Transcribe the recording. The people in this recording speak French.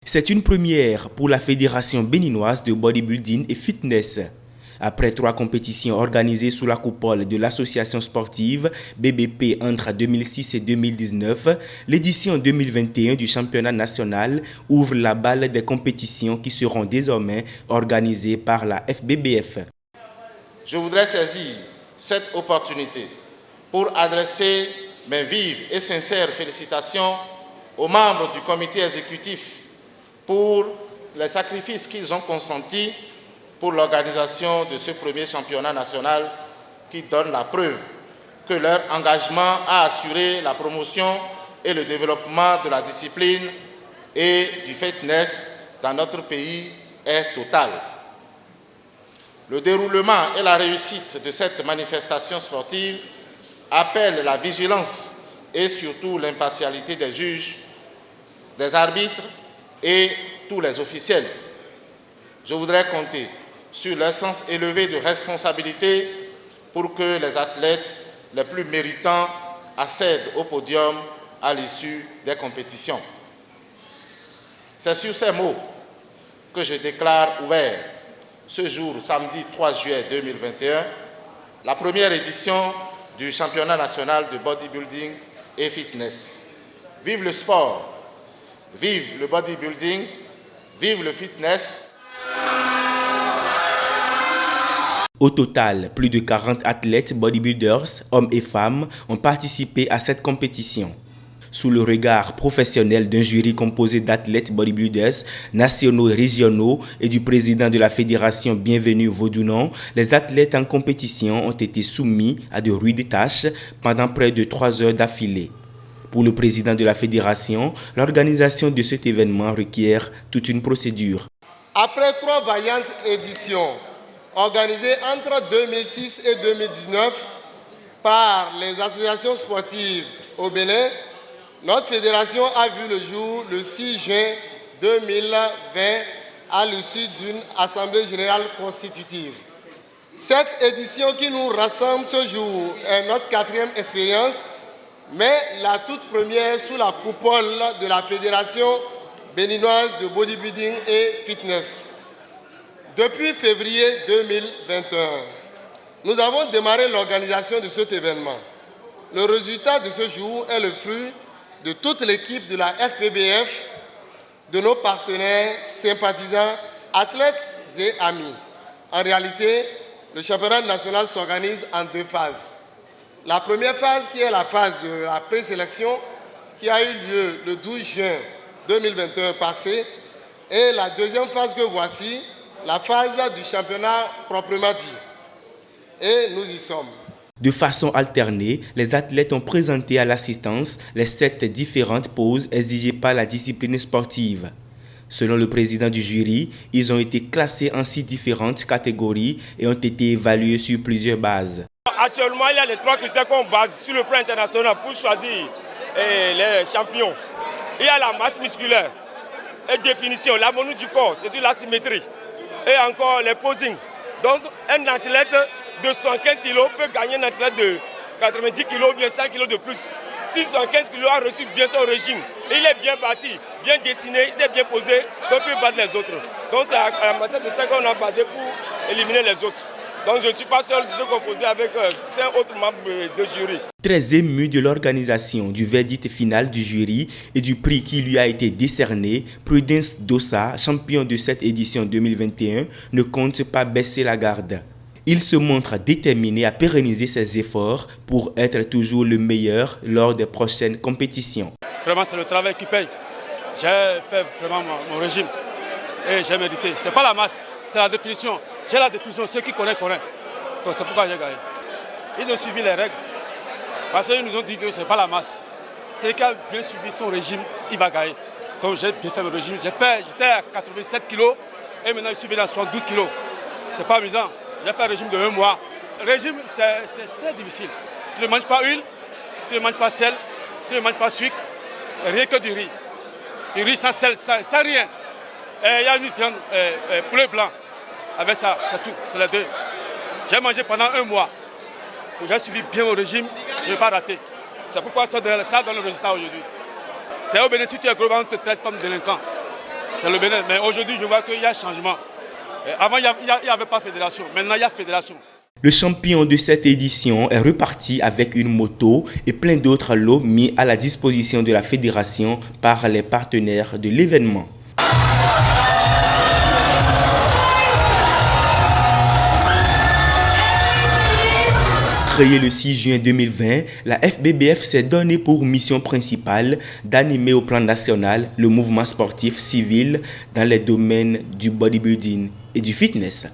C'est une première pour la Fédération béninoise de bodybuilding et fitness. Après 3 compétitions organisées sous la coupole de l'association sportive BBP entre 2006 et 2019, l'édition 2021 du championnat national ouvre la balle des compétitions qui seront désormais organisées par la FBBF. Je voudrais saisir cette opportunité pour adresser mes vives et sincères félicitations aux membres du comité exécutif pour les sacrifices qu'ils ont consentis pour l'organisation de ce premier championnat national qui donne la preuve que leur engagement à assurer la promotion et le développement de la discipline et du fitness dans notre pays est total. Le déroulement et la réussite de cette manifestation sportive appellent la vigilance et surtout l'impartialité des juges, des arbitres et tous les officiels. Je voudrais compter sur leur sens élevé de responsabilité pour que les athlètes les plus méritants accèdent au podium à l'issue des compétitions. C'est sur ces mots que je déclare ouvert ce jour, samedi 3 juillet 2021, la première édition du championnat national de bodybuilding et fitness. Vive le sport, vive le bodybuilding, vive le fitness. Au total, plus de 40 athlètes bodybuilders, hommes et femmes, ont participé à cette compétition. Sous le regard professionnel d'un jury composé d'athlètes bodybuilders nationaux et régionaux et du président de la fédération Bienvenue Vaudounon, les athlètes en compétition ont été soumis à de rudes tâches pendant près de 3 heures d'affilée. Pour le président de la fédération, l'organisation de cet événement requiert toute une procédure. Après 3 vaillantes éditions organisées entre 2006 et 2019 par les associations sportives au Bénin, notre fédération a vu le jour le 6 juin 2020 à l'issue d'une assemblée générale constitutive. Cette édition qui nous rassemble ce jour est notre 4e expérience, mais la toute première sous la coupole de la Fédération béninoise de bodybuilding et fitness. Depuis février 2021, nous avons démarré l'organisation de cet événement. Le résultat de ce jour est le fruit de toute l'équipe de la FBBF, de nos partenaires, sympathisants, athlètes et amis. En réalité, le championnat national s'organise en 2 phases. La première phase qui est la phase de la présélection qui a eu lieu le 12 juin 2021 passé et la deuxième phase que voici, la phase du championnat proprement dit. Et nous y sommes. De façon alternée, les athlètes ont présenté à l'assistance les 7 différentes poses exigées par la discipline sportive. Selon le président du jury, ils ont été classés en 6 différentes catégories et ont été évalués sur plusieurs bases. Actuellement, il y a les 3 critères qu'on base sur le plan international pour choisir les champions. Il y a la masse musculaire et définition, l'harmonie du corps, c'est-à-dire la symétrie. Et encore les posings. Donc, un athlète de 115 kg peut gagner un athlète de 90 kg ou bien 100 kg de plus. Si 115 kg a reçu bien son régime, il est bien bâti, bien dessiné, il s'est bien posé, donc il peut battre les autres. Donc c'est à la matière de ça qu'on a basé pour éliminer les autres. Donc je ne suis pas seul, je suis composé avec 5 autres membres de jury. Très ému de l'organisation, du verdict final du jury et du prix qui lui a été décerné, Prudence Dossa, champion de cette édition 2021, ne compte pas baisser la garde. Il se montre déterminé à pérenniser ses efforts pour être toujours le meilleur lors des prochaines compétitions. Vraiment, c'est le travail qui paye. J'ai fait vraiment mon régime et j'ai mérité. Ce n'est pas la masse, c'est la définition. J'ai la définition, ceux qui connaissent. Donc c'est pourquoi j'ai gagné. Ils ont suivi les règles. Parce qu'ils nous ont dit que ce n'est pas la masse. Celui qui a bien suivi son régime, il va gagner. Donc j'ai bien fait mon régime. J'étais à 87 kg et maintenant je suis venu à 72 kg. Ce n'est pas amusant. J'ai fait un régime de 1 mois. Le régime, c'est très difficile. Tu ne manges pas huile, tu ne manges pas sel, tu ne manges pas sucre, rien que du riz. Du riz sans sel, sans rien. Et il y a une viande poulet blanc. Avec ça, c'est tout, c'est les 2. J'ai mangé pendant 1 mois. J'ai suivi bien mon régime, je ne vais pas rater. C'est pourquoi ça donne le résultat aujourd'hui. C'est au Bénin, si tu es global, on te traite comme délinquant. c'est le Bénin. Mais aujourd'hui, je vois qu'il y a changement. Avant, il n'y avait pas fédération. Maintenant, il y a fédération. Le champion de cette édition est reparti avec une moto et plein d'autres lots mis à la disposition de la fédération par les partenaires de l'événement. Créée le 6 juin 2020, la FBBF s'est donnée pour mission principale d'animer au plan national le mouvement sportif civil dans les domaines du bodybuilding et du fitness.